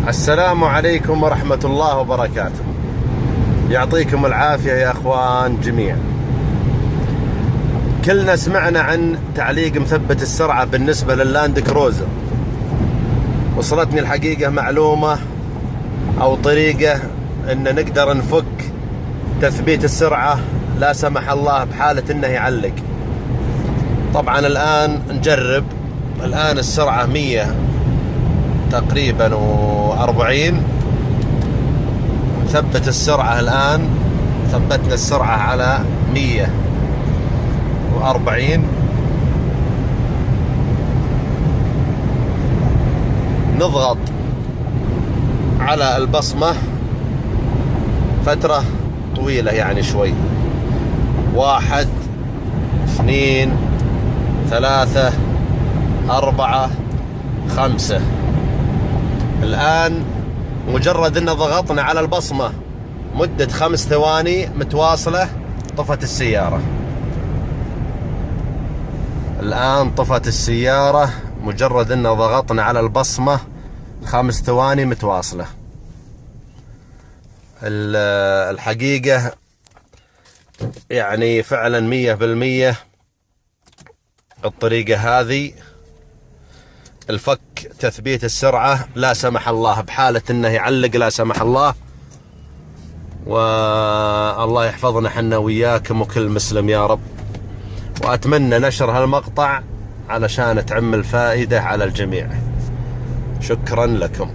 السلام عليكم ورحمة الله وبركاته. يعطيكم العافية يا أخوان جميعا. كلنا سمعنا عن تعليق مثبت السرعة بالنسبة لللاند كروزر. وصلتني الحقيقة معلومة أو طريقة أن نقدر نفك تثبيت السرعة لا سمح الله بحالة أنه يعلق. طبعا الآن نجرب. الآن السرعة 100 تقريبا و40. نثبت السرعة الآن. ثبتنا السرعة على 140. نضغط على البصمة فترة طويلة يعني شوي. 1 2 3 4 5. الآن مجرد أن ضغطنا على البصمة مدة 5 ثواني متواصلة طفت السيارة. الآن طفت السيارة مجرد أن ضغطنا على البصمة 5 ثواني متواصلة. الحقيقة يعني فعلا 100% الطريقة هذه الفك تثبيت السرعة لا سمح الله بحالة انه يعلق لا سمح الله. والله يحفظنا حنا وياكم وكل مسلم يا رب. واتمنى نشر هالمقطع علشان تعم الفائدة على الجميع. شكرا لكم.